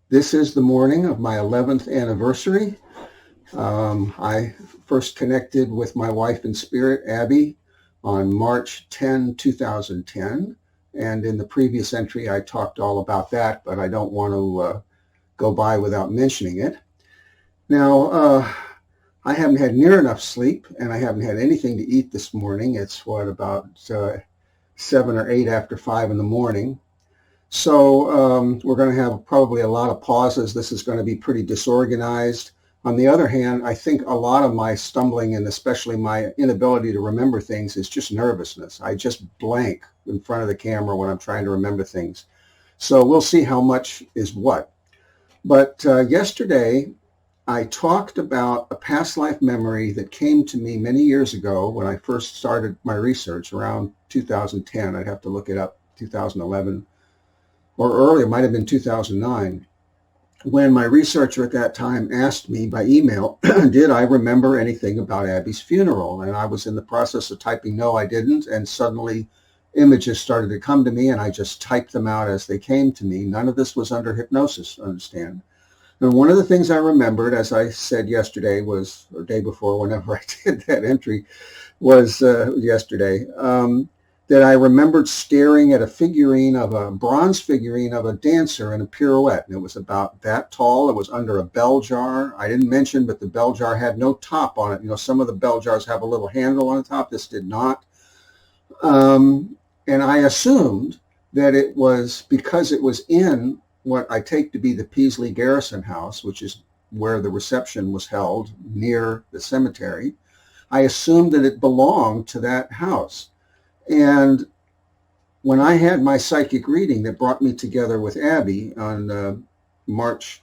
This is the morning of my 11th anniversary. I first connected with my wife in spirit, Abby, on March 10, 2010. And in the previous entry, I talked all about that, but I don't want to go by without mentioning it. Now, I haven't had near enough sleep, and I haven't had anything to eat this morning. It's about 7 or 8 after 5 in the morning. So we're going to have probably a lot of pauses. This is going to be pretty disorganized. On the other hand, I think a lot of my stumbling and especially my inability to remember things is just nervousness. I just blank in front of the camera when I'm trying to remember things. So we'll see how much is what. But yesterday, I talked about a past life memory that came to me many years ago when I first started my research around 2010. I'd have to look it up, 2011. Or earlier, it might have been 2009, when my researcher at that time asked me by email, did I remember anything about Abby's funeral? And I was in the process of typing, no, I didn't. And suddenly images started to come to me, and I just typed them out as they came to me. None of this was under hypnosis, understand? And one of the things I remembered, as I said yesterday, or day before, whenever I did that entry, was yesterday, that I remembered staring at a bronze figurine of a dancer in a pirouette. And it was about that tall. It was under a bell jar. I didn't mention, but the bell jar had no top on it. You know, some of the bell jars have a little handle on the top. This did not. And I assumed that it was because it was in what I take to be the Peasley Garrison House, which is where the reception was held near the cemetery. I assumed that it belonged to that house. And when I had my psychic reading that brought me together with Abby on March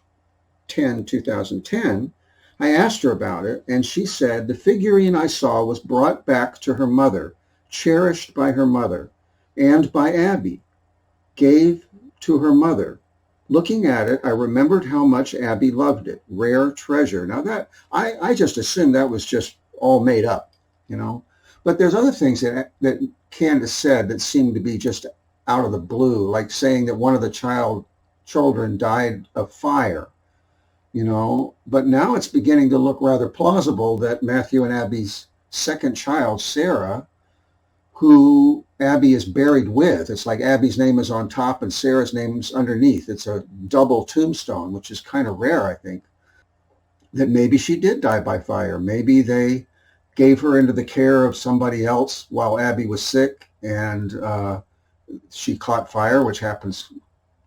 10, 2010, I asked her about it, and she said the figurine I saw was brought back to her mother, cherished by her mother, and by Abby, gave to her mother. Looking at it, I remembered how much Abby loved it. Rare treasure. Now that I just assumed that was just all made up, you know. But there's other things that Candace said that seemed to be just out of the blue, like saying that one of the children died of fire, you know. But now it's beginning to look rather plausible that Matthew and Abby's second child, Sarah, who Abby is buried with, it's like Abby's name is on top and Sarah's name is underneath. It's a double tombstone, which is kind of rare, I think, that maybe she did die by fire. Maybe they gave her into the care of somebody else while Abby was sick, and she caught fire, which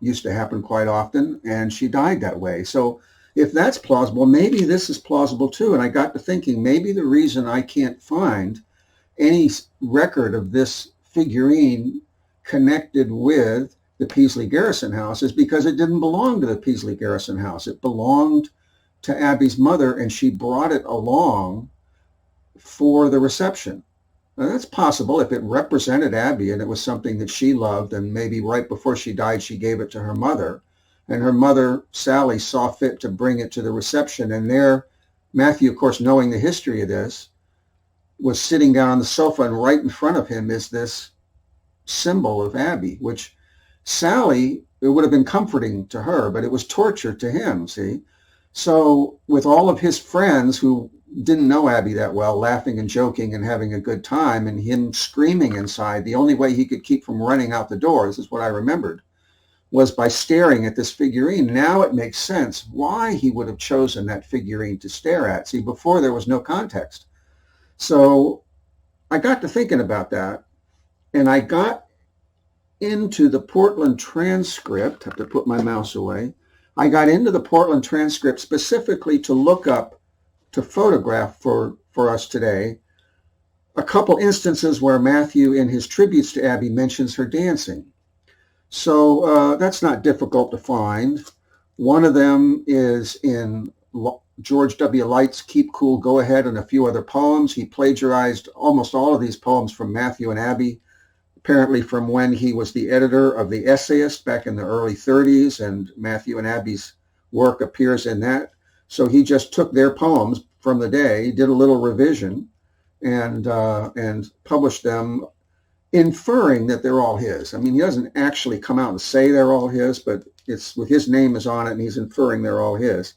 used to happen quite often, and she died that way. So if that's plausible, maybe this is plausible too. And I got to thinking, maybe the reason I can't find any record of this figurine connected with the Peasley Garrison House is because it didn't belong to the Peasley Garrison House. It belonged to Abby's mother, and she brought it along for the reception. Now, that's possible if it represented Abby and it was something that she loved, and maybe right before she died, she gave it to her mother, and her mother, Sally, saw fit to bring it to the reception. And there, Matthew, of course, knowing the history of this, was sitting down on the sofa, and right in front of him is this symbol of Abby, which Sally, it would have been comforting to her, but it was torture to him, see? So with all of his friends who didn't know Abby that well, laughing and joking and having a good time, and him screaming inside, the only way he could keep from running out the door, this is what I remembered, was by staring at this figurine. Now it makes sense why he would have chosen that figurine to stare at. See, before there was no context. So I got to thinking about that, and I got into the Portland Transcript. I have to put my mouse away. I got into the Portland Transcript specifically to look up, to photograph for us today, a couple instances where Matthew, in his tributes to Abby, mentions her dancing. So that's not difficult to find. One of them is in George W. Light's Keep Cool, Go Ahead, and a few other poems. He plagiarized almost all of these poems from Matthew and Abby, apparently from when he was the editor of The Essayist back in the early 30s, and Matthew and Abby's work appears in that. So he just took their poems from the day, did a little revision, and published them, inferring that they're all his. I mean, he doesn't actually come out and say they're all his, but it's with his name is on it, and he's inferring they're all his.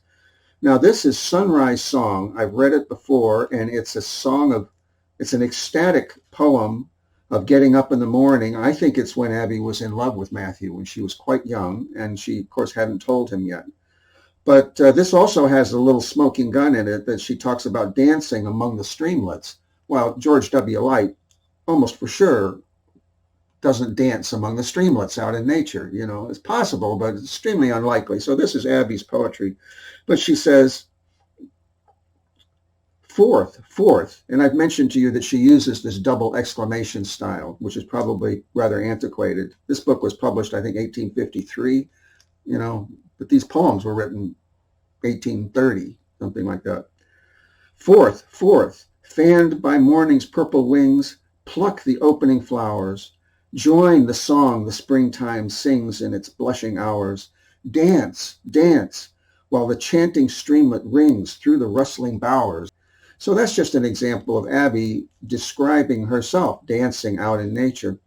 Now, this is Sunrise Song. I've read it before, and it's it's an ecstatic poem of getting up in the morning. I think it's when Abby was in love with Mathew, when she was quite young, and she, of course, hadn't told him yet. But this also has a little smoking gun in it that she talks about dancing among the streamlets. Well, George W. Light, almost for sure, doesn't dance among the streamlets out in nature. You know, it's possible, but it's extremely unlikely. So this is Abby's poetry. But she says, fourth, and I've mentioned to you that she uses this double exclamation style, which is probably rather antiquated. This book was published, I think, 1853, you know, but these poems were written 1830, something like that. Fourth, fanned by morning's purple wings, pluck the opening flowers, join the song the springtime sings in its blushing hours. Dance, while the chanting streamlet rings through the rustling bowers. So that's just an example of Abby describing herself dancing out in nature.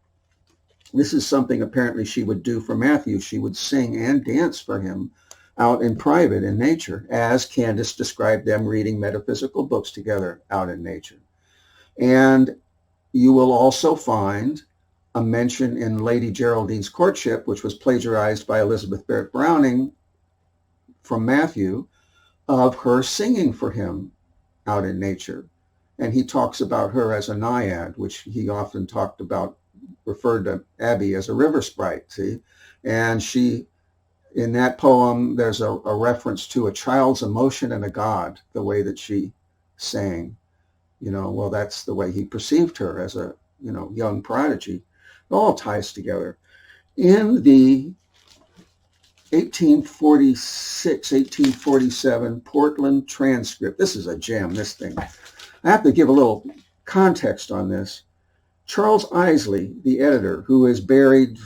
This is something apparently she would do for Mathew. She would sing and dance for him out in private in nature, as Candace described them reading metaphysical books together out in nature. And you will also find a mention in Lady Geraldine's Courtship, which was plagiarized by Elizabeth Barrett Browning from Mathew, of her singing for him out in nature. And he talks about her as a naiad, which he often talked about, referred to Abby as a river sprite, see? And she, in that poem, there's a reference to a child's emotion and a god, the way that she sang. You know, well, that's the way he perceived her as a, you know, young prodigy. It all ties together. In the 1846, 1847 Portland Transcript, this is a gem, this thing. I have to give a little context on this. Charles Isley, the editor, who is buried,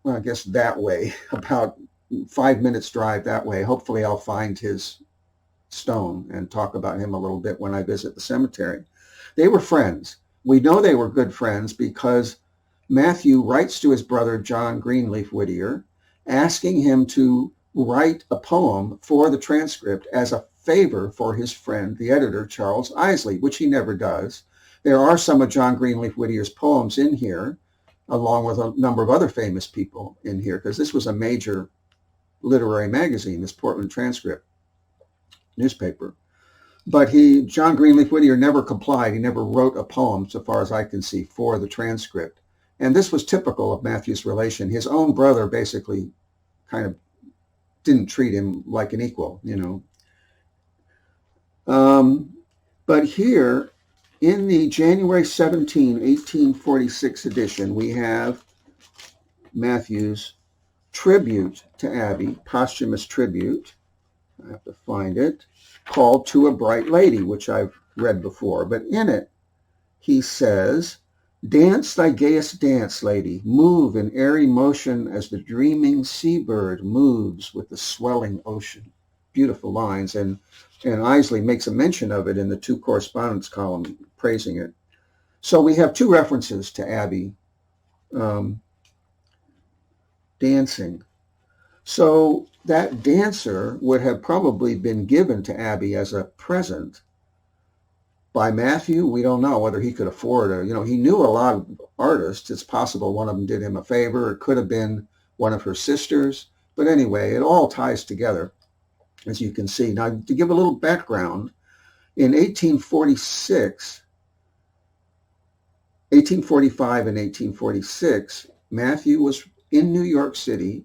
well, I guess that way, about 5 minutes drive that way. Hopefully I'll find his stone and talk about him a little bit when I visit the cemetery. They were friends. We know they were good friends because Mathew writes to his brother, John Greenleaf Whittier, asking him to write a poem for the Transcript as a favor for his friend, the editor, Charles Isley, which he never does. There are some of John Greenleaf Whittier's poems in here, along with a number of other famous people in here, because this was a major literary magazine, this Portland Transcript newspaper. But John Greenleaf Whittier never complied. He never wrote a poem, so far as I can see, for the Transcript. And this was typical of Mathew's relation. His own brother basically kind of didn't treat him like an equal, you know. But here, in the January 17, 1846 edition, we have Mathew's tribute to Abby, posthumous tribute. I have to find it, called To a Bright Lady, which I've read before. But in it, he says, dance thy gayest dance, lady, move in airy motion as the dreaming seabird moves with the swelling ocean. Beautiful lines, and Isley makes a mention of it in the two correspondence column, praising it. So we have two references to Abby dancing. So that dancer would have probably been given to Abby as a present by Mathew. We don't know whether he could afford her. You know, he knew a lot of artists. It's possible one of them did him a favor. It could have been one of her sisters. But anyway, it all ties together, as you can see. Now, to give a little background, in 1845 and 1846, Mathew was in New York City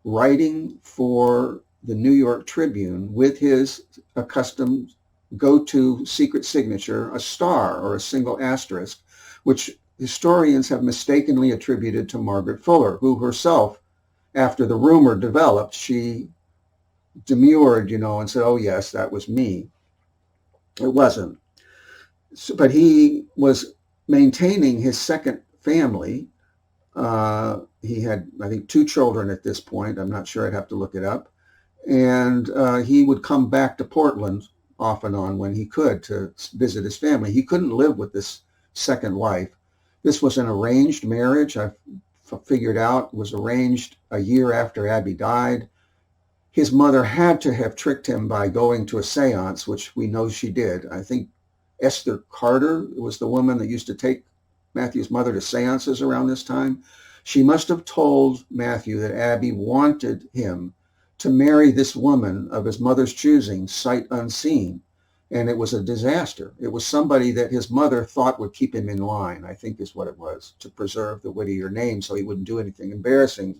writing for the New York Tribune with his accustomed go-to secret signature, a star or a single asterisk, which historians have mistakenly attributed to Margaret Fuller, who herself, after the rumor developed, she demurred, you know, and said, oh yes, that was me. It wasn't. So, but he was maintaining his second family. He had, I think, 2 children at this point. I'm not sure. I'd have to look it up. And he would come back to Portland off and on when he could to visit his family. He couldn't live with this second wife. This was an arranged marriage. I've figured out, was arranged a year after Abby died. his mother had to have tricked him by going to a seance, which we know she did. I think Esther Carter was the woman that used to take Matthew's mother to seances around this time. She must have told Matthew that Abby wanted him to marry this woman of his mother's choosing, sight unseen. And it was a disaster. It was somebody that his mother thought would keep him in line, I think is what it was, to preserve the Whittier name so he wouldn't do anything embarrassing.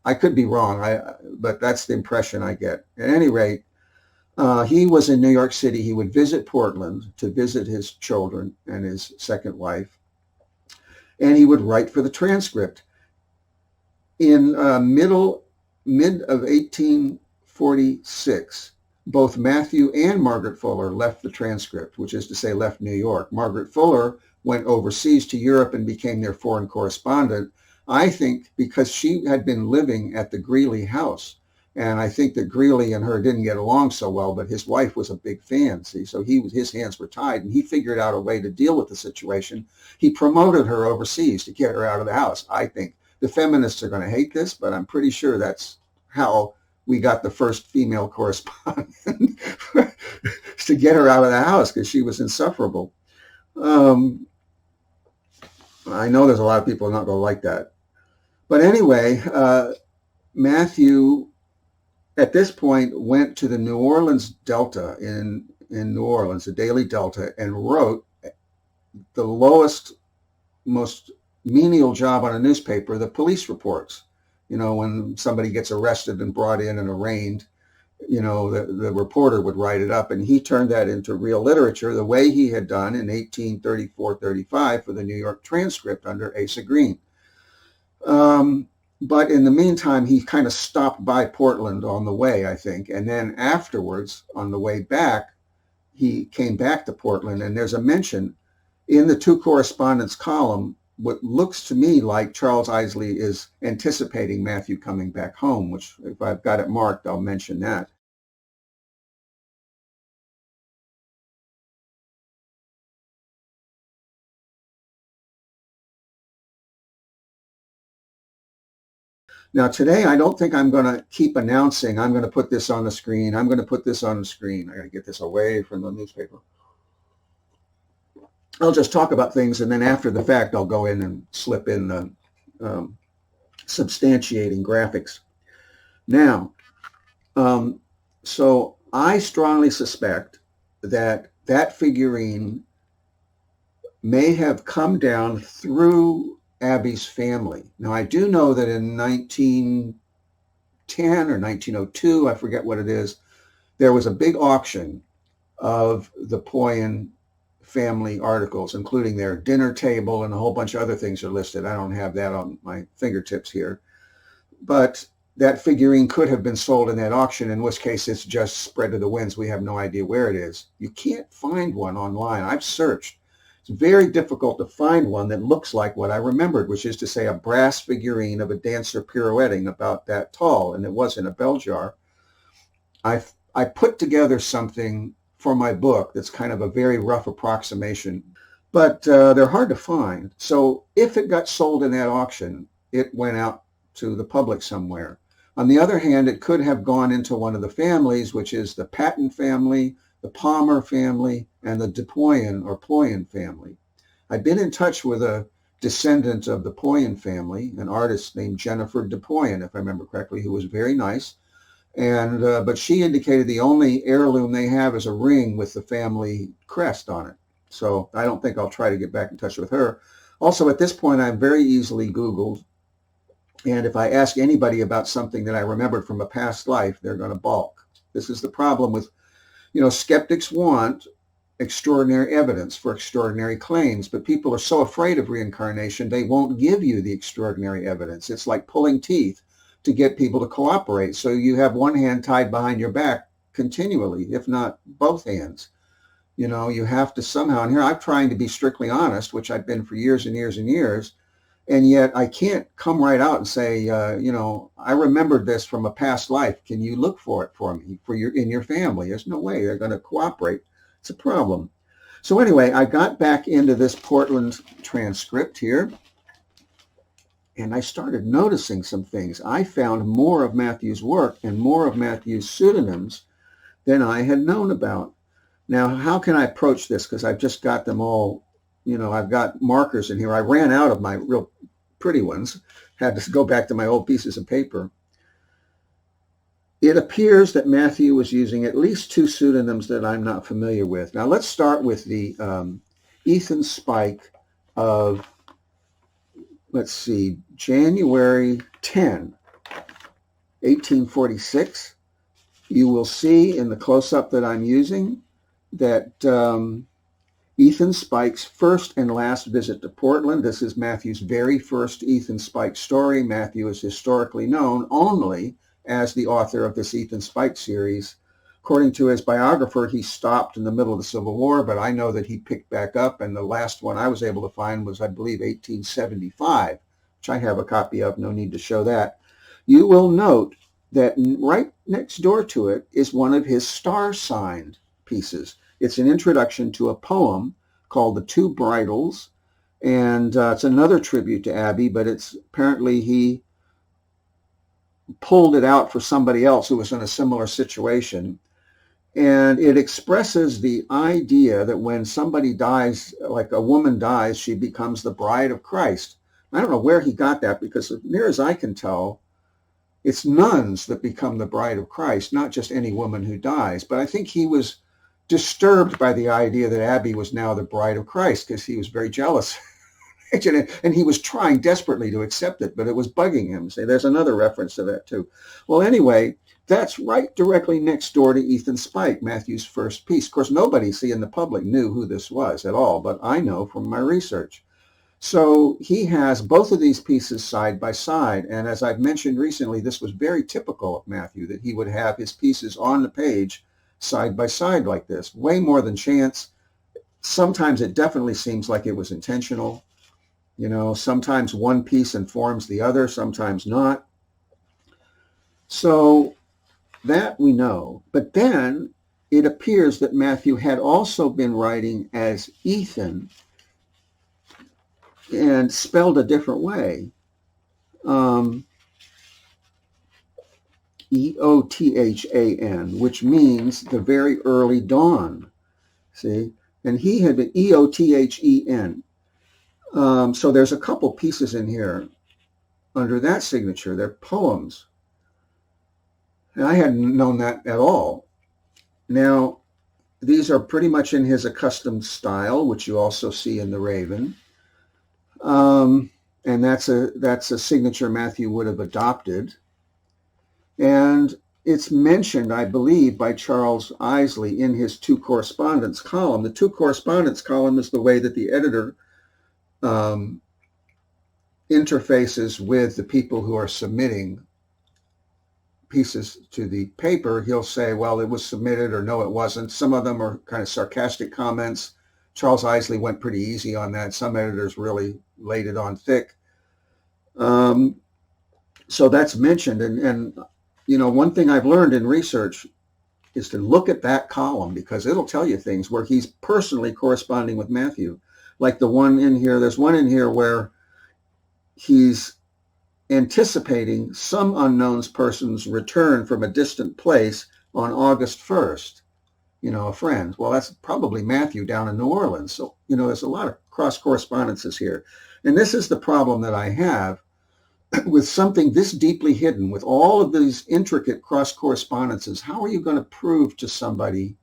I could be wrong, but that's the impression I get. At any rate, he was in New York City. He would visit Portland to visit his children and his second wife, and he would write for the Transcript. In mid of 1846, both Matthew and Margaret Fuller left the Transcript, which is to say left New York. Margaret Fuller went overseas to Europe and became their foreign correspondent, I think because she had been living at the Greeley house. And I think that Greeley and her didn't get along so well, but his wife was a big fan, see, so his hands were tied, and he figured out a way to deal with the situation. He promoted her overseas to get her out of the house, I think. The feminists are going to hate this, but I'm pretty sure that's how we got the first female correspondent, to get her out of the house because she was insufferable. I know there's a lot of people not going to like that. But anyway, Matthew, at this point, went to the New Orleans Delta in New Orleans, the Daily Delta, and wrote the lowest, most menial job on a newspaper, the police reports. You know, when somebody gets arrested and brought in and arraigned, you know, the reporter would write it up, and he turned that into real literature the way he had done in 1834-35 for the New York Transcript under Asa Green. But in the meantime, he kind of stopped by Portland on the way, I think. And then afterwards, on the way back, he came back to Portland. And there's a mention in the Two Correspondents column, what looks to me like Charles Isley is anticipating Matthew coming back home, which if I've got it marked, I'll mention that. Now today, I don't think I'm going to keep announcing, I'm going to put this on the screen, I'm going to put this on the screen. I got to get this away from the newspaper. I'll just talk about things, and then after the fact, I'll go in and slip in the substantiating graphics. Now, so I strongly suspect that that figurine may have come down through Abby's family. Now, I do know that in 1910 or 1902, I forget what it is, there was a big auction of the Poyen family articles, including their dinner table and a whole bunch of other things are listed. I don't have that on my fingertips here. But that figurine could have been sold in that auction, in which case it's just spread to the winds. We have no idea where it is. You can't find one online. I've searched. It's very difficult to find one that looks like what I remembered, which is to say a brass figurine of a dancer pirouetting about that tall, and it was in a bell jar. I put together something for my book that's kind of a very rough approximation, but they're hard to find. So if it got sold in that auction, it went out to the public somewhere. On the other hand, it could have gone into one of the families, which is the Patton family, the Palmer family, and the DePoyen or Poyen family. I've been in touch with a descendant of the Poyen family, an artist named Jennifer DePoyen, if I remember correctly, who was very nice. And but she indicated the only heirloom they have is a ring with the family crest on it. So I don't think I'll try to get back in touch with her. Also, at this point, I'm very easily Googled. And if I ask anybody about something that I remembered from a past life, they're going to balk. This is the problem with, you know, skeptics want extraordinary evidence for extraordinary claims, but people are so afraid of reincarnation, they won't give you the extraordinary evidence. It's like pulling teeth to get people to cooperate. So you have one hand tied behind your back continually, if not both hands. You know, you have to somehow, and here I'm trying to be strictly honest, which I've been for years and years and years, and yet I can't come right out and say, you know, I remembered this from a past life. Can you look for it for me, in your family? There's no way they're going to cooperate. It's a problem. So anyway, I got back into this Portland Transcript here. and I started noticing some things. I found more of Matthew's work and more of Matthew's pseudonyms than I had known about. Now, how can I approach this? Because I've just got them all, I've got markers in here. I ran out of my real pretty ones, had to go back to my old pieces of paper. It appears that Matthew was using at least two pseudonyms that I'm not familiar with. Now, let's start with the Eothan Spike of, let's see, January 10, 1846. You will see in the close-up that I'm using that Eothan Spike's first and last visit to Portland. This is Matthew's very first Eothan Spike story. Matthew is historically known only as the author of this Eothan Spike series. According to his biographer, he stopped in the middle of the Civil War, but I know that he picked back up, and the last one I was able to find was, I believe, 1875, which I have a copy of. No need to show that. You will note that right next door to it is one of his star-signed pieces. It's an introduction to a poem called The Two Bridals, and it's another tribute to Abbey, but it's apparently he pulled it out for somebody else who was in a similar situation. And it expresses the idea that when somebody dies, like a woman dies, she becomes the bride of Christ. I don't know where he got that, because as near as I can tell, it's nuns that become the bride of Christ, not just any woman who dies. But I think he was disturbed by the idea that Abbey was now the bride of Christ, because he was very jealous. And he was trying desperately to accept it, but it was bugging him. See, there's another reference to that too. Well, anyway, that's right directly next door to Eothan Spike, Matthew's first piece. Of course, nobody, in the public knew who this was at all, but I know from my research. So he has both of these pieces side by side. And as I've mentioned recently, this was very typical of Matthew, that he would have his pieces on the page side by side like this. Way more than chance. Sometimes it definitely seems like it was intentional. Sometimes one piece informs the other, sometimes not. So that we know. But then it appears that Matthew had also been writing as Eothan and spelled a different way. Eothan, which means the very early dawn. See? And he had been Eothen. So there's a couple pieces in here under that signature. They're poems. And I hadn't known that at all. Now, these are pretty much in his accustomed style, which you also see in The Raven. And that's a signature Matthew would have adopted. And it's mentioned, I believe, by Charles Isley in his two correspondence column. The two correspondence column is the way that the editor interfaces with the people who are submitting pieces to the paper. He'll say, well, it was submitted, or no, it wasn't. Some of them are kind of sarcastic comments. Charles Isley went pretty easy on that. Some editors really laid it on thick. So that's mentioned. And one thing I've learned in research is to look at that column, because it'll tell you things where he's personally corresponding with Matthew. Like the one in here, there's one in here where he's anticipating some unknown person's return from a distant place on August 1st, a friend. Well, that's probably Matthew down in New Orleans. So, there's a lot of cross correspondences here. And this is the problem that I have with something this deeply hidden, with all of these intricate cross correspondences. How are you going to prove to somebody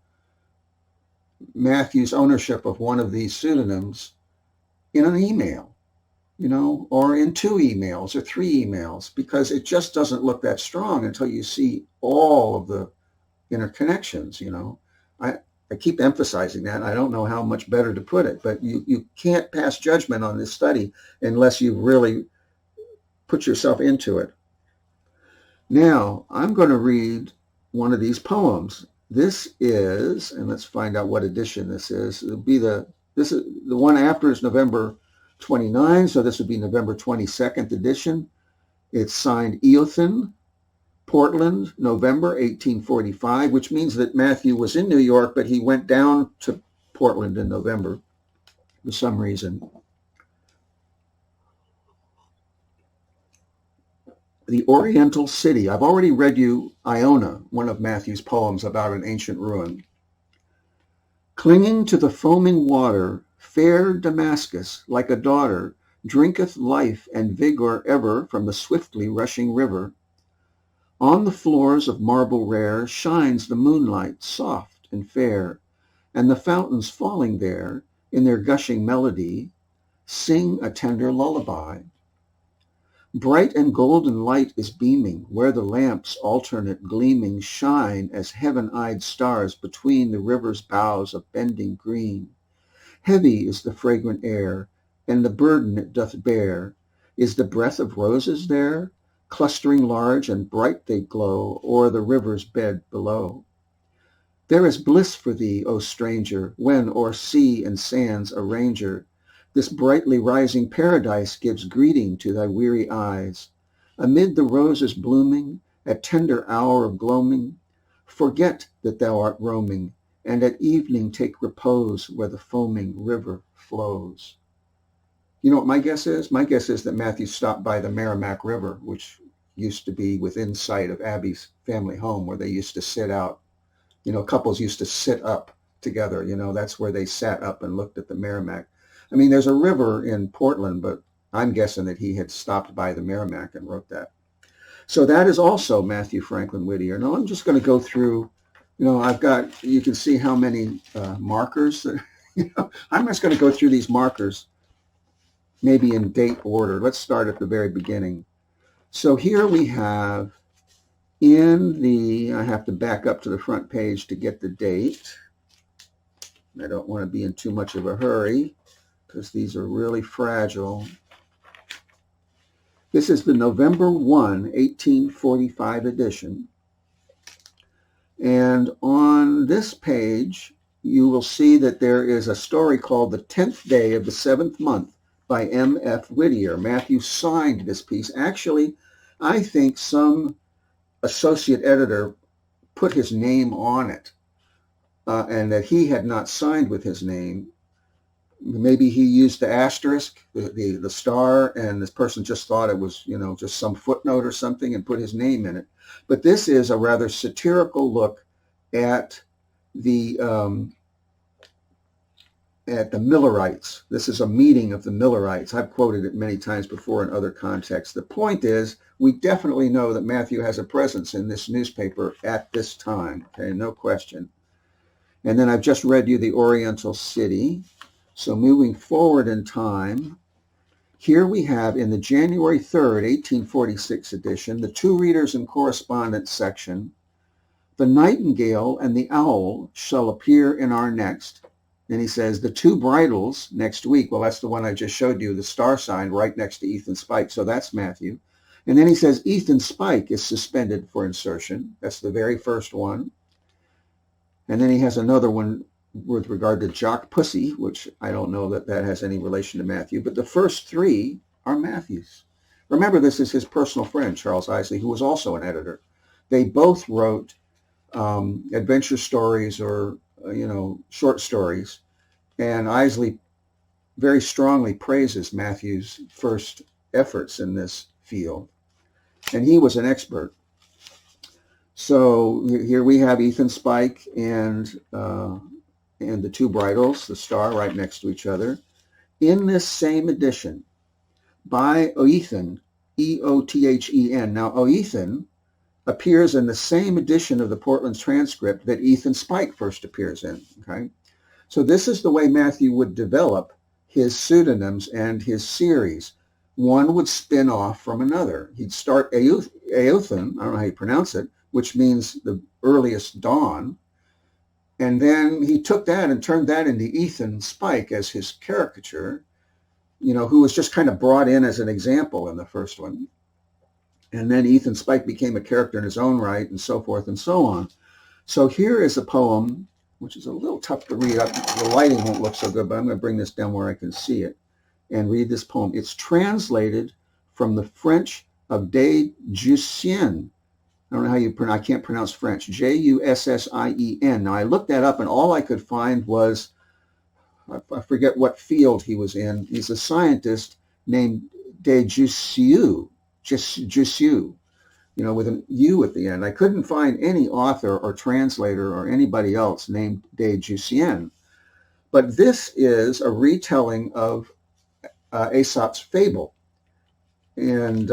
Matthew's ownership of one of these pseudonyms in an email, or in two emails or three emails? Because it just doesn't look that strong until you see all of the interconnections. I keep emphasizing that. I don't know how much better to put it, but you can't pass judgment on this study unless you really put yourself into it. Now, I'm going to read one of these poems. This is, and let's find out what edition this is. It'll be the one after is November 29, so this would be November 22nd edition. It's signed Eothan, Portland, November 1845, which means that Matthew was in New York, but he went down to Portland in November for some reason. The Oriental City. I've already read you Iona, one of Matthew's poems about an ancient ruin. Clinging to the foaming water, fair Damascus, like a daughter, drinketh life and vigor ever from the swiftly rushing river. On the floors of marble rare shines the moonlight, soft and fair, and the fountains falling there, in their gushing melody, sing a tender lullaby. Bright and golden light is beaming, where the lamps alternate gleaming shine as heaven-eyed stars between the river's boughs of bending green. Heavy is the fragrant air, and the burden it doth bear. Is the breath of roses there? Clustering large and bright they glow o'er the river's bed below. There is bliss for thee, O stranger, when o'er sea and sands a ranger. This brightly rising paradise gives greeting to thy weary eyes. Amid the roses blooming, at tender hour of gloaming, forget that thou art roaming, and at evening take repose where the foaming river flows. You know what my guess is? My guess is that Matthew stopped by the Merrimack River, which used to be within sight of Abby's family home, where they used to sit out. You know, couples used to sit up together. You know, that's where they sat up and looked at the Merrimack. I mean, there's a river in Portland, but I'm guessing that he had stopped by the Merrimack and wrote that. So that is also Mathew Franklin Whittier. Now I'm just going to go through, you know, you can see how many markers. I'm just going to go through these markers, maybe in date order. Let's start at the very beginning. So here we have I have to back up to the front page to get the date. I don't want to be in too much of a hurry, because these are really fragile. This is the November 1, 1845 edition. And on this page, you will see that there is a story called The 10th Day of the 7th Month by M.F. Whittier. Matthew signed this piece. Actually, I think some associate editor put his name on it, and that he had not signed with his name. Maybe he used the asterisk, the star, and this person just thought it was, you know, just some footnote or something and put his name in it. But this is a rather satirical look at the Millerites. This is a meeting of the Millerites. I've quoted it many times before in other contexts. The point is, we definitely know that Matthew has a presence in this newspaper at this time. Okay, no question. And then I've just read you the Oriental City. So moving forward in time, here we have in the January 3rd, 1846 edition, the Two Readers and Correspondence section, the nightingale and the owl shall appear in our next. Then he says the two bridles next week. Well, that's the one I just showed you, the star sign right next to Eothan Spike. So that's Matthew. And then he says Eothan Spike is suspended for insertion. That's the very first one. And then he has another one with regard to Jock Pussy, which I don't know that that has any relation to Matthew, but the first three are Matthew's. Remember, this is his personal friend, Charles Isley, who was also an editor. They both wrote adventure stories or, short stories, and Isley very strongly praises Matthew's first efforts in this field, and he was an expert. So here we have Eothan Spike and the two bridles, the star right next to each other, in this same edition by Eothan, E-O-T-H-E-N. Now, Eothan appears in the same edition of the Portland Transcript that Eothan Spike first appears in. Okay, so this is the way Matthew would develop his pseudonyms and his series. One would spin off from another. He'd start Eothan, I don't know how you pronounce it, which means the earliest dawn. And then he took that and turned that into Eothan Spike as his caricature, who was just kind of brought in as an example in the first one. And then Eothan Spike became a character in his own right, and so forth and so on. So here is a poem, which is a little tough to read. The lighting won't look so good, but I'm going to bring this down where I can see it and read this poem. It's translated from the French of de Jussien. I don't know how you pronounce, I can't pronounce French, Jussien. Now, I looked that up, and all I could find was, I forget what field he was in. He's a scientist named de Jussieu. with an U at the end. I couldn't find any author or translator or anybody else named De Jussien. But this is a retelling of Aesop's fable. And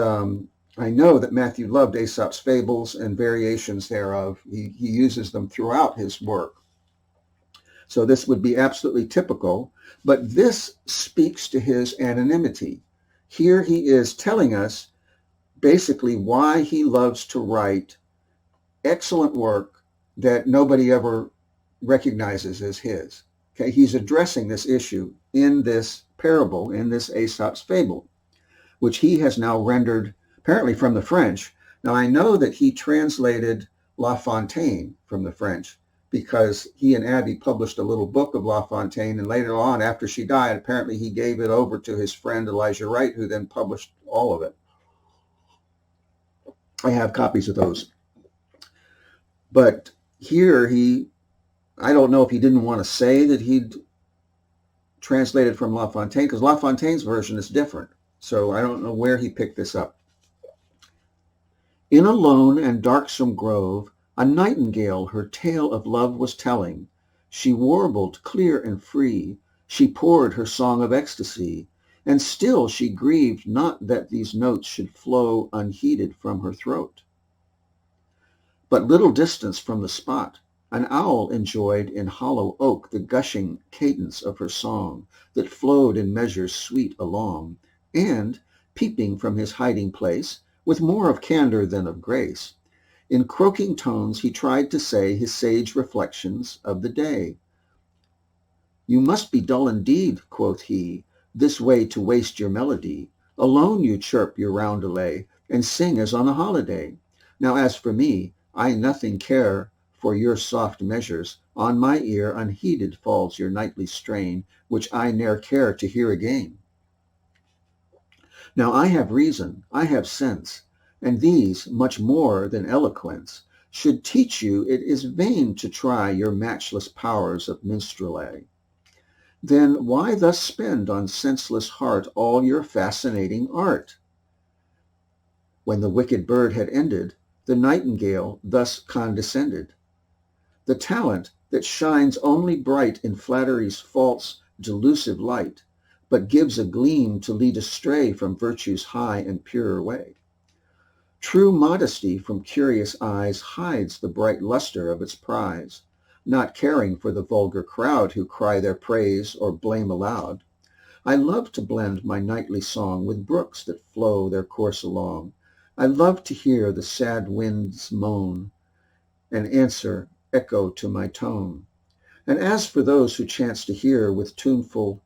I know that Matthew loved Aesop's fables and variations thereof. He uses them throughout his work. So this would be absolutely typical, but this speaks to his anonymity. Here he is telling us basically why he loves to write excellent work that nobody ever recognizes as his. Okay, he's addressing this issue in this parable, in this Aesop's fable, which he has now rendered apparently from the French. Now I know that he translated La Fontaine from the French because he and Abby published a little book of La Fontaine, and later on, after she died, apparently he gave it over to his friend Elijah Wright, who then published all of it. I have copies of those. But here I don't know if he didn't want to say that he'd translated from La Fontaine, because La Fontaine's version is different. So I don't know where he picked this up. In a lone and darksome grove, a nightingale her tale of love was telling. She warbled clear and free, she poured her song of ecstasy, and still she grieved not that these notes should flow unheeded from her throat. But little distance from the spot, an owl enjoyed in hollow oak the gushing cadence of her song that flowed in measures sweet along, and, peeping from his hiding place, with more of candor than of grace, in croaking tones he tried to say his sage reflections of the day. You must be dull indeed, quoth he, this way to waste your melody. Alone you chirp your roundelay, and sing as on a holiday. Now as for me, I nothing care for your soft measures. On my ear unheeded falls your nightly strain, which I ne'er care to hear again. Now I have reason, I have sense, and these, much more than eloquence, should teach you it is vain to try your matchless powers of minstrelsy. Then why thus spend on senseless heart all your fascinating art? When the wicked bird had ended, the nightingale thus condescended. The talent that shines only bright in flattery's false, delusive light, but gives a gleam to lead astray from virtue's high and purer way. True modesty from curious eyes hides the bright luster of its prize, not caring for the vulgar crowd who cry their praise or blame aloud. I love to blend my nightly song with brooks that flow their course along. I love to hear the sad winds moan and answer echo to my tone. And as for those who chance to hear with tuneful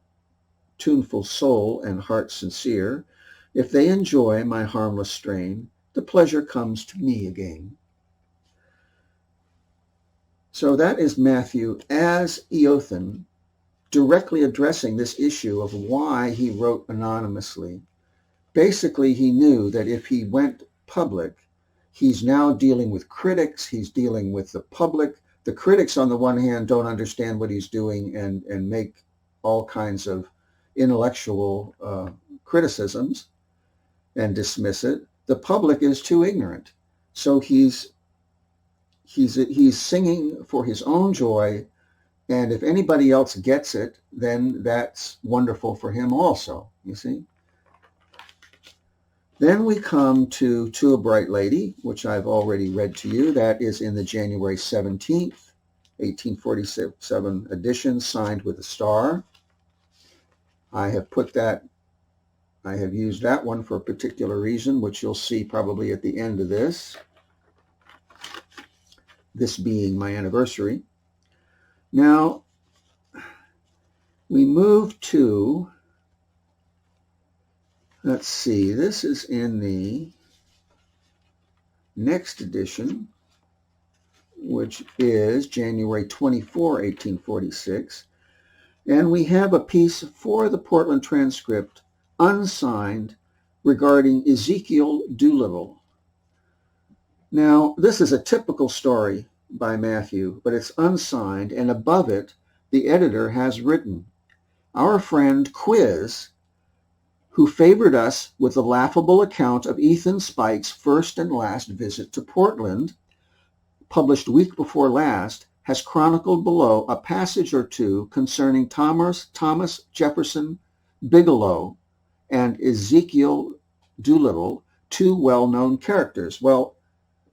soul and heart sincere, if they enjoy my harmless strain, the pleasure comes to me again. So that is Matthew as Eothan, directly addressing this issue of why he wrote anonymously. Basically, he knew that if he went public, he's now dealing with critics, he's dealing with the public. The critics, on the one hand, don't understand what he's doing and make all kinds of intellectual criticisms and dismiss it. The public is too ignorant. So he's singing for his own joy, and if anybody else gets it, then that's wonderful for him also, you see. Then we come to a Bright Lady, which I've already read to you. That is in the January 17th, 1847 edition, signed with a star. I have used that one for a particular reason, which you'll see probably at the end of this being my anniversary. Now, we move to, let's see, this is in the next edition, which is January 24, 1846. And we have a piece for the Portland Transcript, unsigned, regarding Ezekiel Doolittle. Now, this is a typical story by Matthew, but it's unsigned, and above it, the editor has written, "Our friend Quiz who favored us with the laughable account of Eothan Spike's first and last visit to Portland, published week before last, has chronicled below a passage or two concerning Thomas Jefferson Bigelow and Ezekiel Doolittle, two well-known characters. Well,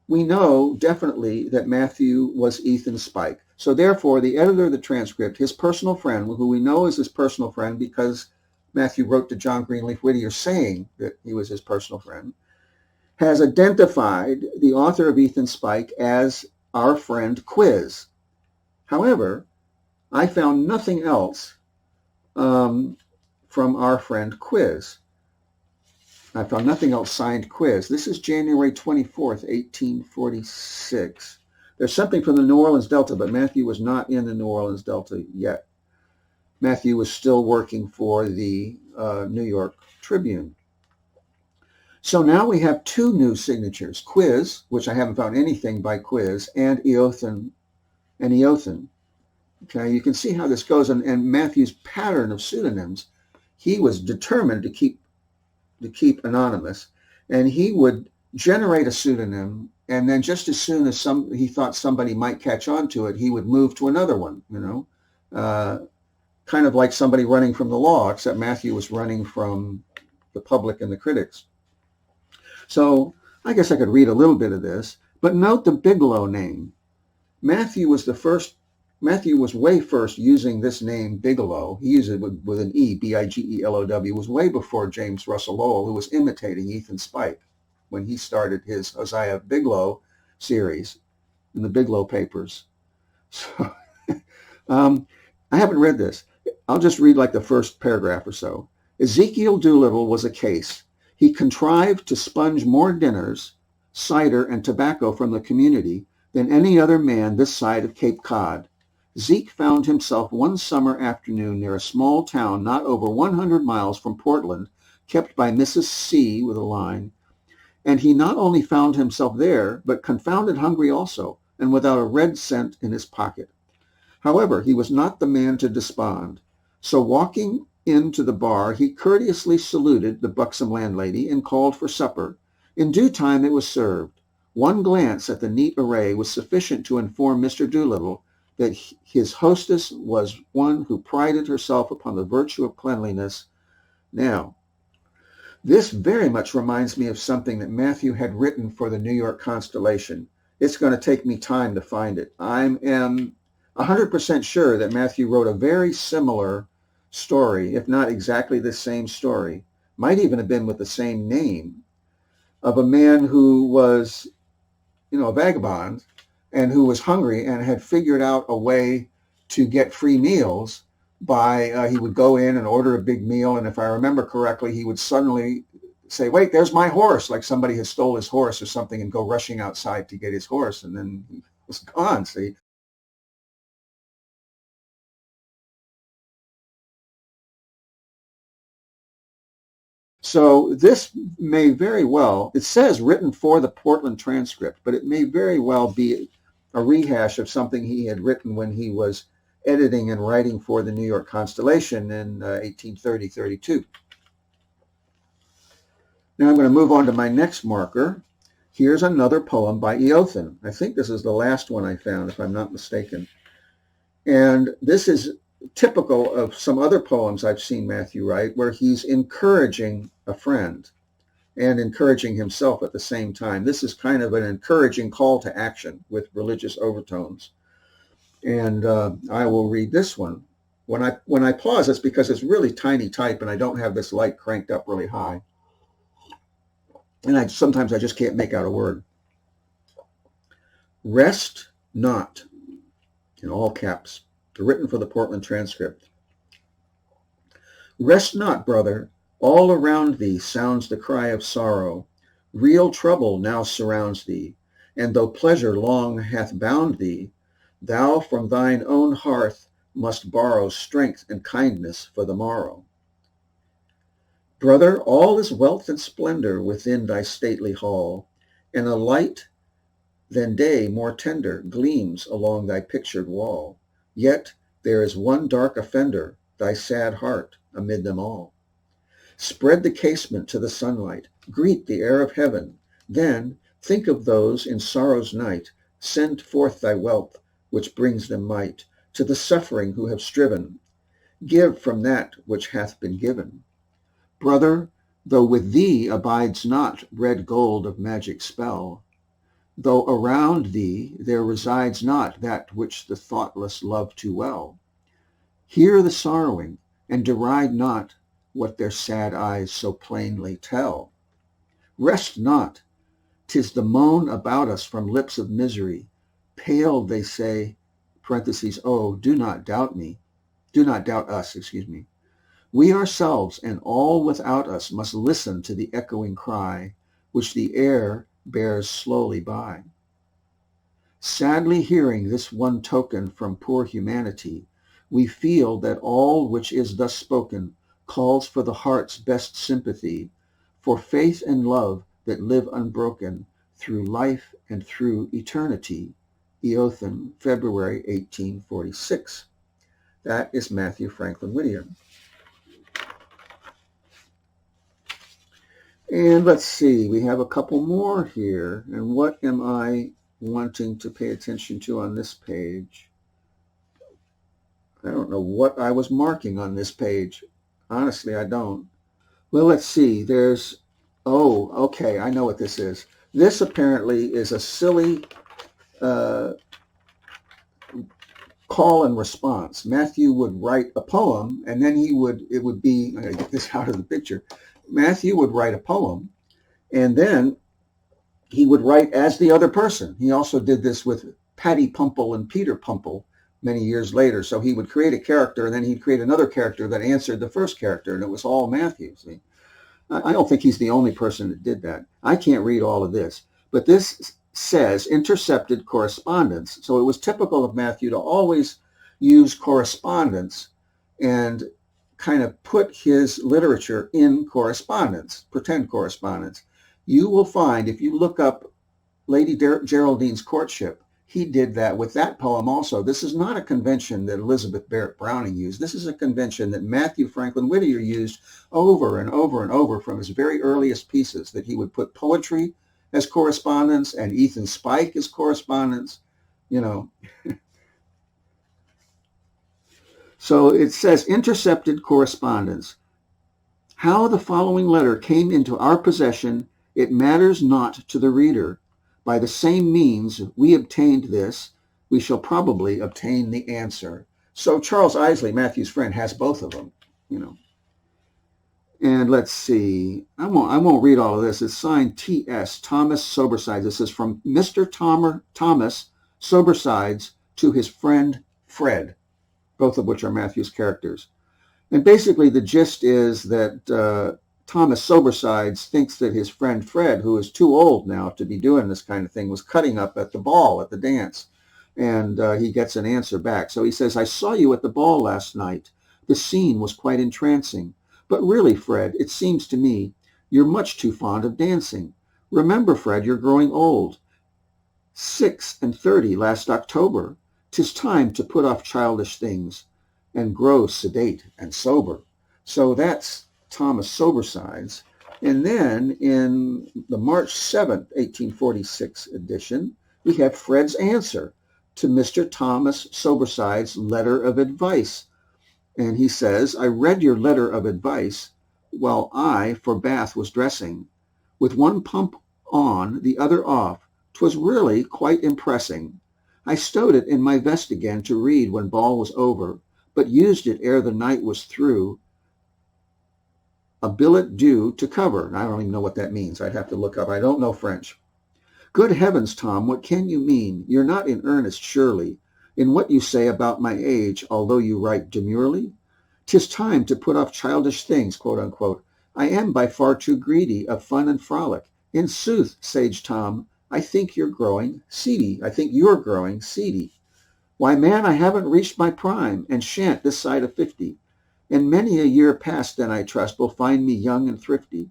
we know definitely that Mathew was Eothan Spike. So therefore, the editor of the transcript, his personal friend, who we know is his personal friend because Mathew wrote to John Greenleaf Whittier saying that he was his personal friend, has identified the author of Eothan Spike as our friend Quiz. However, I found nothing else from our friend Quiz. I found nothing else signed Quiz. This is January 24th, 1846. There's something from the New Orleans Delta, but Mathew was not in the New Orleans Delta yet. Mathew was still working for the New York Tribune. So now we have two new signatures, Quiz, which I haven't found anything by Quiz, and Eothan. Okay, you can see how this goes. And Mathew's pattern of pseudonyms, he was determined to keep anonymous, and he would generate a pseudonym, and then just as soon as he thought somebody might catch on to it, he would move to another one, kind of like somebody running from the law, except Mathew was running from the public and the critics. So I guess I could read a little bit of this, but note the Bigelow name. Mathew was way first using this name Bigelow. He used it with an E, Bigelow. It was way before James Russell Lowell, who was imitating Eothan Spike when he started his Hosea Bigelow series in the Bigelow Papers. So I haven't read this. I'll just read like the first paragraph or so. Ezekiel Doolittle was a case. He contrived to sponge more dinners, cider, and tobacco from the community than any other man this side of Cape Cod. Zeke found himself one summer afternoon near a small town not over 100 miles from Portland, kept by Mrs. C with a line, and he not only found himself there, but confounded hungry also, and without a red cent in his pocket. However, he was not the man to despond. So walking into the bar, he courteously saluted the buxom landlady and called for supper. In due time it was served. One glance at the neat array was sufficient to inform Mr. Doolittle that his hostess was one who prided herself upon the virtue of cleanliness. Now, this very much reminds me of something that Mathew had written for the New York Constellation. It's going to take me time to find it. I am 100% sure that Mathew wrote a very similar story, if not exactly the same story, might even have been with the same name, of a man who was, a vagabond and who was hungry and had figured out a way to get free meals by, he would go in and order a big meal, and if I remember correctly, he would suddenly say, wait, there's my horse, like somebody had stole his horse or something, and go rushing outside to get his horse, and then he was gone, see? So this may very well, it says written for the Portland Transcript, but it may very well be a rehash of something he had written when he was editing and writing for the New York Constellation in 1830-32. Now I'm going to move on to my next marker. Here's another poem by Eothan. I think this is the last one I found, if I'm not mistaken. And this is typical of some other poems I've seen Mathew write, where he's encouraging a friend and encouraging himself at the same time. This is kind of an encouraging call to action with religious overtones. And I will read this one. When I pause, it's because it's really tiny type and I don't have this light cranked up really high. And sometimes I just can't make out a word. Rest not, in all caps, written for the Portland Transcript. Rest not, brother, all around thee sounds the cry of sorrow. Real trouble now surrounds thee, and though pleasure long hath bound thee, thou from thine own hearth must borrow strength and kindness for the morrow. Brother, all is wealth and splendor within thy stately hall, and a light than day more tender gleams along thy pictured wall. Yet there is one dark offender, thy sad heart, amid them all. Spread the casement to the sunlight, greet the air of heaven. Then think of those in sorrow's night. Send forth thy wealth, which brings them might, to the suffering who have striven. Give from that which hath been given. Brother, though with thee abides not red gold of magic spell, though around thee there resides not that which the thoughtless love too well, hear the sorrowing, and deride not what their sad eyes so plainly tell. Rest not, 'tis the moan about us from lips of misery. Pale, they say, parentheses, oh, do not doubt us. We ourselves and all without us must listen to the echoing cry, which the air bears slowly by. Sadly hearing this one token from poor humanity, we feel that all which is thus spoken calls for the heart's best sympathy, for faith and love that live unbroken through life and through eternity. Eothan, February 1846. That is Mathew Franklin Whittier. And let's see, we have a couple more here. And what am I wanting to pay attention to on this page? I don't know what I was marking on this page. Honestly, I don't. Well, let's see. There's, oh, okay, I know what this is. This apparently is a silly call and response. Mathew would write a poem, and then it would be, I'm going to get this out of the picture. Mathew would write a poem, and then he would write as the other person. He also did this with Patty Pumple and Peter Pumple many years later. So he would create a character, and then he'd create another character that answered the first character, and it was all Mathew. See? I don't think he's the only person that did that. I can't read all of this, but this says intercepted correspondence. So it was typical of Mathew to always use correspondence and kind of put his literature in correspondence, pretend correspondence. You will find, if you look up Lady Geraldine's Courtship, he did that with that poem also. This is not a convention that Elizabeth Barrett Browning used. This is a convention that Mathew Franklin Whittier used over and over and over from his very earliest pieces, that he would put poetry as correspondence and Ethan Spike as correspondence, you know. So it says intercepted correspondence. How the following letter came into our possession, it matters not to the reader. By the same means we obtained this, we shall probably obtain the answer. So Charles Isley, Mathew's friend, has both of them, you know. And let's see, I won't read all of this. It's signed T.S. Thomas Sobersides. It says, from Mr. Thomas Sobersides to his friend Fred, both of which are Mathew's characters. And basically the gist is that Thomas Sobersides thinks that his friend Fred, who is too old now to be doing this kind of thing, was cutting up at the ball, at the dance. And he gets an answer back. So he says, I saw you at the ball last night. The scene was quite entrancing. But really, Fred, it seems to me you're much too fond of dancing. Remember, Fred, you're growing old. 36 last October. 'Tis time to put off childish things and grow sedate and sober. So that's Thomas Sobersides. And then in the March 7th, 1846 edition, we have Fred's answer to Mr. Thomas Sobersides' letter of advice. And he says, I read your letter of advice while I for bath was dressing. With one pump on, the other off, 'twas really quite impressing. I stowed it in my vest again to read when ball was over, but used it ere the night was through, a billet doux to cover. I don't even know what that means. I'd have to look up. I don't know French. Good heavens, Tom, what can you mean? You're not in earnest, surely, in what you say about my age, although you write demurely? 'Tis time to put off childish things, quote unquote. I am by far too greedy of fun and frolic. In sooth, sage Tom, I think you're growing seedy. Why, man, I haven't reached my prime, and shan't this side of 50. And many a year past then, I trust, will find me young and thrifty.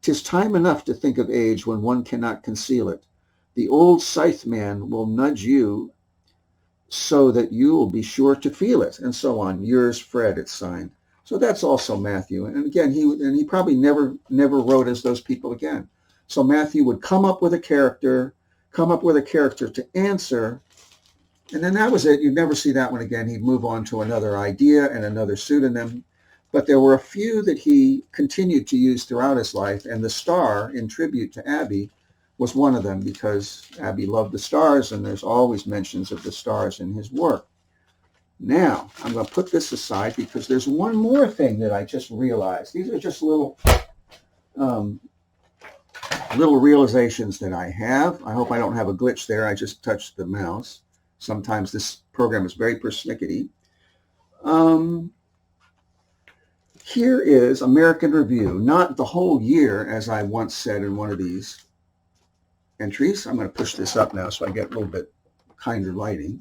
'Tis time enough to think of age when one cannot conceal it. The old scytheman will nudge you so that you will be sure to feel it, and so on. Yours, Fred, it's signed. So that's also Matthew. And again, he probably never wrote as those people again. So Matthew would come up with a character to answer, and then that was it. You'd never see that one again. He'd move on to another idea and another pseudonym. But there were a few that he continued to use throughout his life, and the star in tribute to Abby was one of them, because Abby loved the stars, and there's always mentions of the stars in his work. Now, I'm going to put this aside because there's one more thing that I just realized. These are just little realizations that I have. I hope I don't have a glitch there. I just touched the mouse. Sometimes this program is very persnickety. Here is American Review, not the whole year, as I once said in one of these entries. I'm going to push this up now so I get a little bit kinder lighting.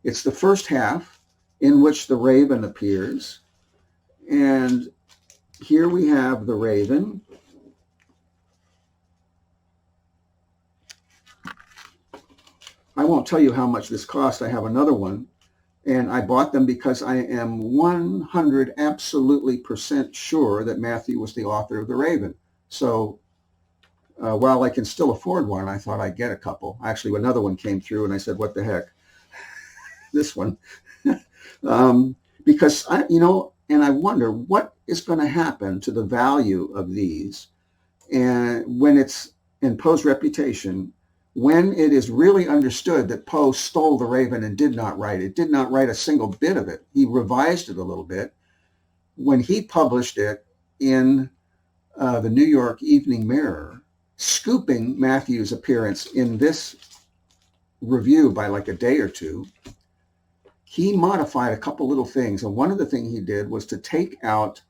It's the first half in which the raven appears. And here we have the raven. I won't tell you how much this cost. I have another one. And I bought them because I am 100 absolutely % sure that Matthew was the author of The Raven. So while I can still afford one, I thought I'd get a couple. Actually, another one came through and I said, what the heck? This one. Because, and I wonder what is going to happen to the value of these, and when it's in Poe's reputation, when it is really understood that Poe stole The Raven and did not write it, did not write a single bit of it. He revised it a little bit. When he published it in the New York Evening Mirror, scooping Matthew's appearance in this review by like a day or two, he modified a couple little things. And one of the things he did was to take out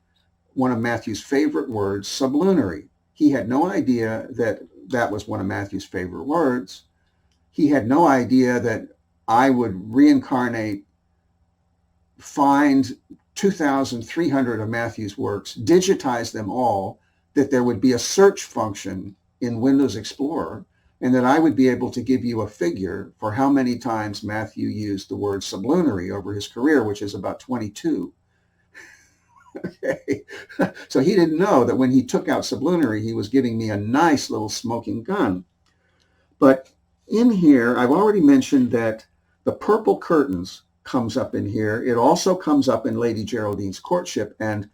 one of Matthew's favorite words, sublunary. He had no idea that that was one of Matthew's favorite words. He had no idea that I would reincarnate, find 2,300 of Matthew's works, digitize them all, that there would be a search function in Windows Explorer, and that I would be able to give you a figure for how many times Matthew used the word sublunary over his career, which is about 22. Okay, so he didn't know that when he took out sublunary, he was giving me a nice little smoking gun. But in here, I've already mentioned that the purple curtains comes up in here. It also comes up in Lady Geraldine's Courtship, and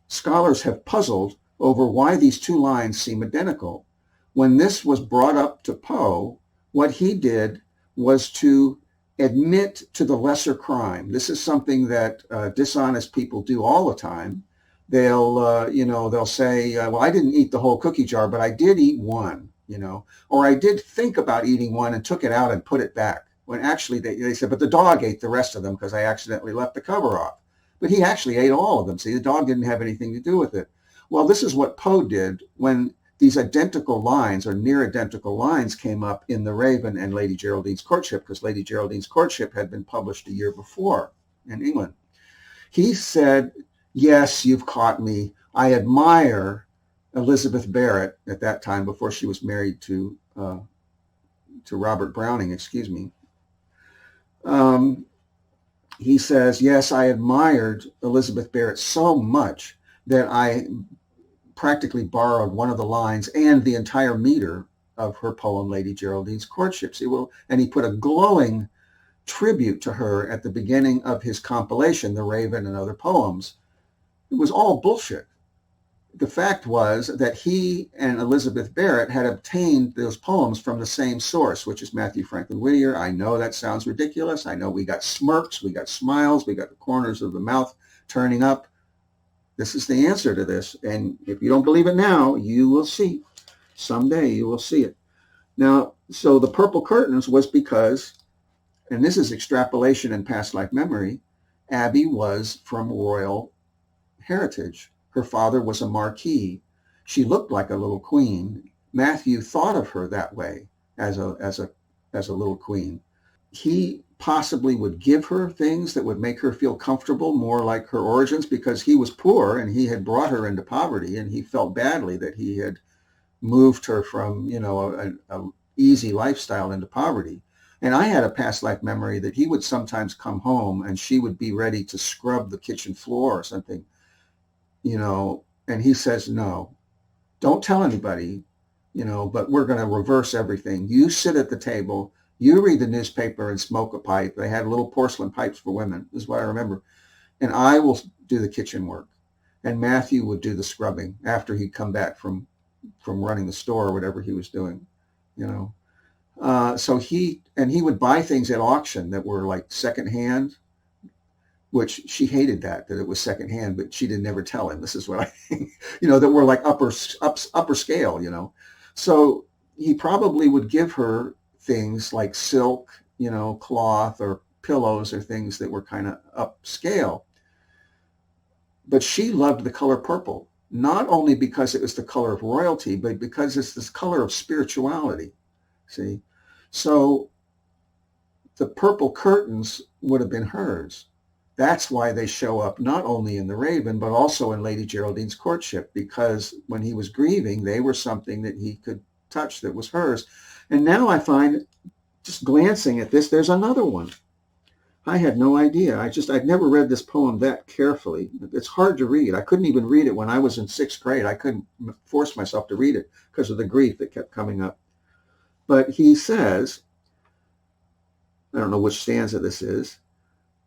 scholars have puzzled over why these two lines seem identical. When this was brought up to Poe, what he did was to admit to the lesser crime. This is something that dishonest people do all the time. They'll say, well, I didn't eat the whole cookie jar, but I did eat one, or I did think about eating one and took it out and put it back. When actually they said, but the dog ate the rest of them because I accidentally left the cover off. But he actually ate all of them. See, the dog didn't have anything to do with it. Well, this is what Poe did when these identical lines or near identical lines came up in The Raven and Lady Geraldine's Courtship, because Lady Geraldine's Courtship had been published a year before in England. He said, yes, you've caught me. I admire Elizabeth Barrett at that time, before she was married to Robert Browning, He says, yes, I admired Elizabeth Barrett so much that I practically borrowed one of the lines and the entire meter of her poem, Lady Geraldine's Courtship. And he put a glowing tribute to her at the beginning of his compilation, The Raven and Other Poems. It was all bullshit. The fact was that he and Elizabeth Barrett had obtained those poems from the same source, which is Mathew Franklin Whittier. I know that sounds ridiculous. I know we got smirks, we got smiles, we got the corners of the mouth turning up. This is the answer to this. And if you don't believe it now, you will see. Someday you will see it. Now, so the purple curtains was because, and this is extrapolation and past life memory, Abby was from royal heritage. Her father was a marquis. She looked like a little queen. Matthew thought of her that way, as a little queen. He possibly would give her things that would make her feel comfortable, more like her origins, because he was poor and he had brought her into poverty, and he felt badly that he had moved her from, an easy lifestyle into poverty. And I had a past life memory that he would sometimes come home and she would be ready to scrub the kitchen floor or something, and he says, no, don't tell anybody, but we're going to reverse everything. You sit at the table, you read the newspaper and smoke a pipe. They had little porcelain pipes for women, is what I remember. And I will do the kitchen work. And Matthew would do the scrubbing after he'd come back from running the store or whatever he was doing, So he would buy things at auction that were like secondhand, which she hated that it was secondhand, but she didn't ever tell him. This is what I think, that were like upper scale, So he probably would give her things like silk, cloth or pillows or things that were kind of upscale. But she loved the color purple, not only because it was the color of royalty, but because it's this color of spirituality. See? So the purple curtains would have been hers. That's why they show up not only in The Raven, but also in Lady Geraldine's courtship, because when he was grieving, they were something that he could touch that was hers. And now I find, just glancing at this, there's another one. I had no idea. I'd never read this poem that carefully. It's hard to read. I couldn't even read it when I was in 6th grade. I couldn't force myself to read it because of the grief that kept coming up. But he says, I don't know which stanza this is,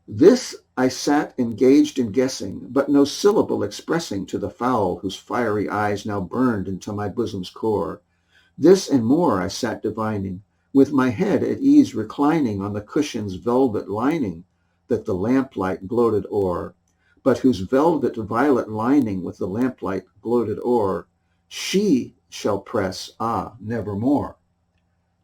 "This I sat engaged in guessing, but no syllable expressing to the fowl whose fiery eyes now burned into my bosom's core. This and more I sat divining, with my head at ease reclining on the cushion's velvet lining that the lamplight gloated o'er, but whose velvet violet lining with the lamplight gloated o'er, she shall press, nevermore."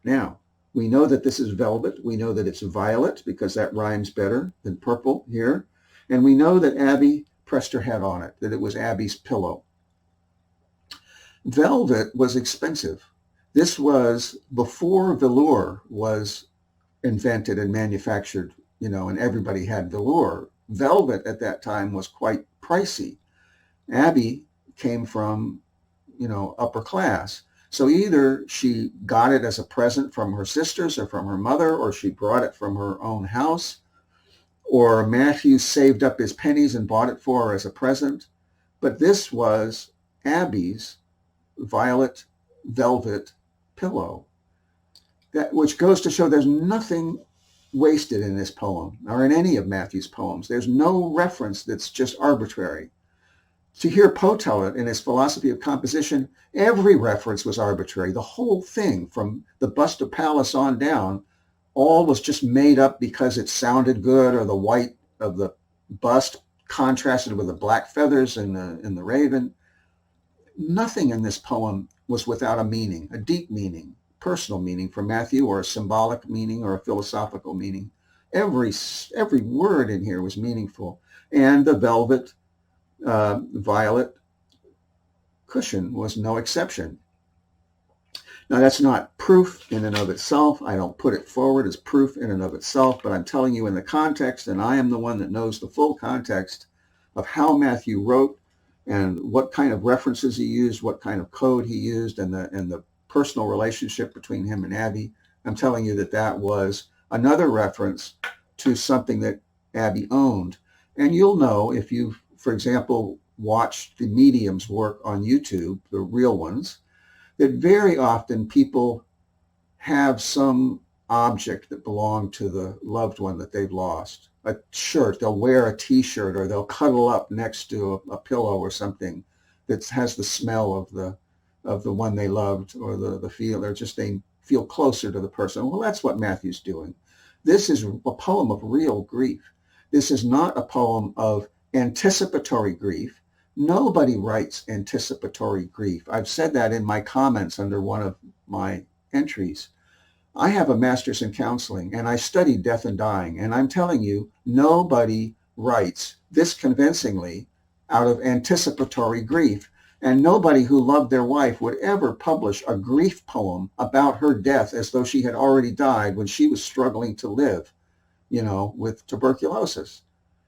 Now, we know that this is velvet. We know that it's violet because that rhymes better than purple here. And we know that Abby pressed her head on it, that it was Abby's pillow. Velvet was expensive. This was before velour was invented and manufactured, and everybody had velour. Velvet at that time was quite pricey. Abby came from, upper class. So either she got it as a present from her sisters or from her mother, or she brought it from her own house, or Matthew saved up his pennies and bought it for her as a present. But this was Abby's violet velvet pillow, which goes to show there's nothing wasted in this poem or in any of Matthew's poems. There's no reference that's just arbitrary. To hear Poe tell it in his philosophy of composition, every reference was arbitrary. The whole thing, from the bust of Pallas on down, all was just made up because it sounded good, or the white of the bust contrasted with the black feathers in the Raven. Nothing in this poem was without a meaning, a deep meaning, personal meaning for Matthew, or a symbolic meaning, or a philosophical meaning. Every word in here was meaningful. And the velvet violet cushion was no exception. Now, that's not proof in and of itself. I don't put it forward as proof in and of itself, but I'm telling you in the context, and I am the one that knows the full context of how Matthew wrote and what kind of references he used, what kind of code he used, and the personal relationship between him and Abby. I'm telling you that was another reference to something that Abby owned. And you'll know if you've, for example, watched the mediums work on YouTube, the real ones, that very often people have some object that belonged to the loved one that they've lost. A shirt, they'll wear a t-shirt, or they'll cuddle up next to a pillow or something that has the smell of the one they loved, or the feel, or just they feel closer to the person. Well, that's what Matthew's doing. This is a poem of real grief. This is not a poem of anticipatory grief. Nobody writes anticipatory grief. I've said that in my comments under one of my entries. I have a master's in counseling, and I studied death and dying, and I'm telling you, nobody writes this convincingly out of anticipatory grief, and nobody who loved their wife would ever publish a grief poem about her death as though she had already died when she was struggling to live, with tuberculosis,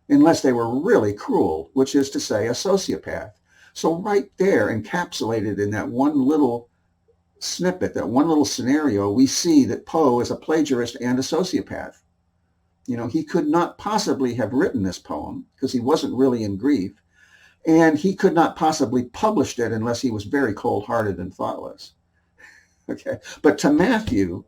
unless they were really cruel, which is to say a sociopath. So right there, encapsulated in that one little snippet, that one little scenario, we see that Poe is a plagiarist and a sociopath. He could not possibly have written this poem because he wasn't really in grief. And he could not possibly published it unless he was very cold-hearted and thoughtless. Okay. But to Matthew,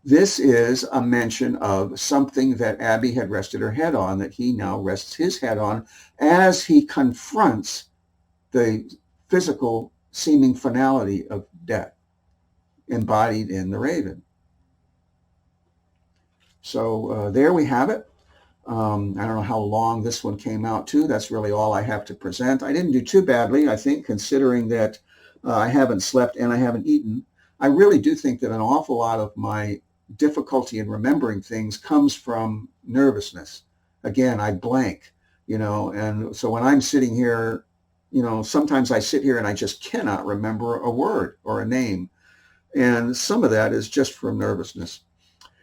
this is a mention of something that Abby had rested her head on, that he now rests his head on as he confronts the physical seeming finality of death embodied in the raven. So there we have it. I don't know how long this one came out to. That's really all I have to present. I didn't do too badly, I think, considering that I haven't slept and I haven't eaten. I really do think that an awful lot of my difficulty in remembering things comes from nervousness. Again, I blank, and so when I'm sitting here, sometimes I sit here and I just cannot remember a word or a name. And some of that is just from nervousness.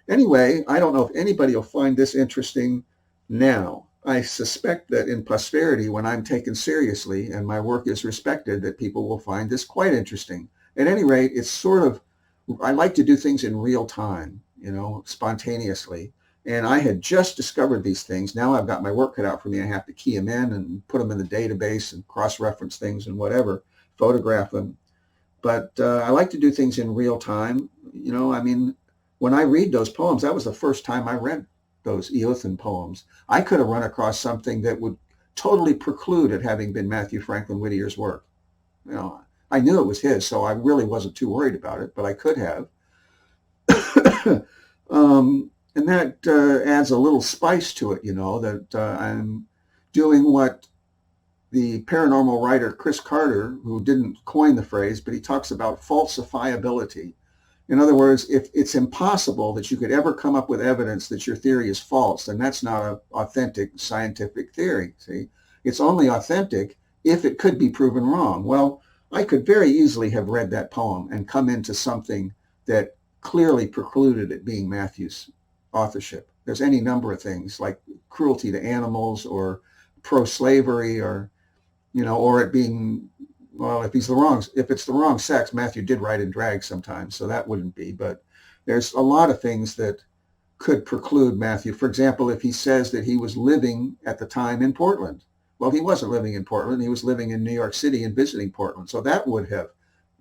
Anyway, I don't know if anybody will find this interesting now. I suspect that in posterity, when I'm taken seriously and my work is respected, that people will find this quite interesting. At any rate, it's sort of, I like to do things in real time, spontaneously. And I had just discovered these things. Now I've got my work cut out for me. I have to key them in and put them in the database and cross-reference things and whatever, photograph them. But I like to do things in real time. When I read those poems, that was the first time I read those Eothan poems. I could have run across something that would totally preclude it having been Mathew Franklin Whittier's work. I knew it was his, so I really wasn't too worried about it, but I could have. And that adds a little spice to it, that I'm doing what the paranormal writer Chris Carter, who didn't coin the phrase, but he talks about falsifiability. In other words, if it's impossible that you could ever come up with evidence that your theory is false, then that's not an authentic scientific theory. See, it's only authentic if it could be proven wrong. Well, I could very easily have read that poem and come into something that clearly precluded it being Matthew's authorship. There's any number of things like cruelty to animals or pro-slavery or it being, well, if it's the wrong sex, Matthew did write in drag sometimes, so that wouldn't be. But there's a lot of things that could preclude Matthew. For example, if he says that he was living at the time in Portland. Well, he wasn't living in Portland. He was living in New York City and visiting Portland. So that would have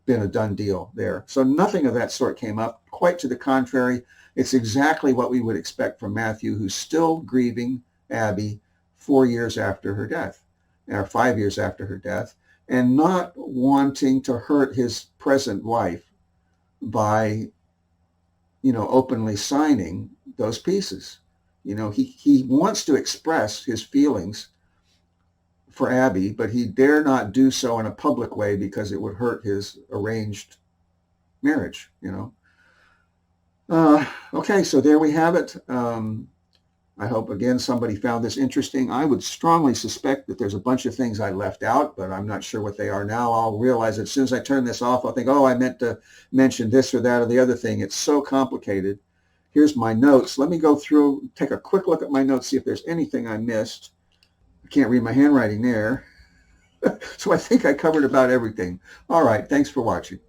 been a done deal there. So nothing of that sort came up. Quite to the contrary, it's exactly what we would expect from Matthew, who's still grieving Abby 4 years after her death, or 5 years after her death, and not wanting to hurt his present wife by, openly signing those pieces. He wants to express his feelings for Abby, but he dare not do so in a public way because it would hurt his arranged marriage, Okay, so there we have it. I hope, again, somebody found this interesting. I would strongly suspect that there's a bunch of things I left out, but I'm not sure what they are now. I'll realize as soon as I turn this off, I'll think, oh, I meant to mention this or that or the other thing. It's so complicated. Here's my notes. Let me go through, take a quick look at my notes, see if there's anything I missed. I can't read my handwriting there. So I think I covered about everything. All right, thanks for watching.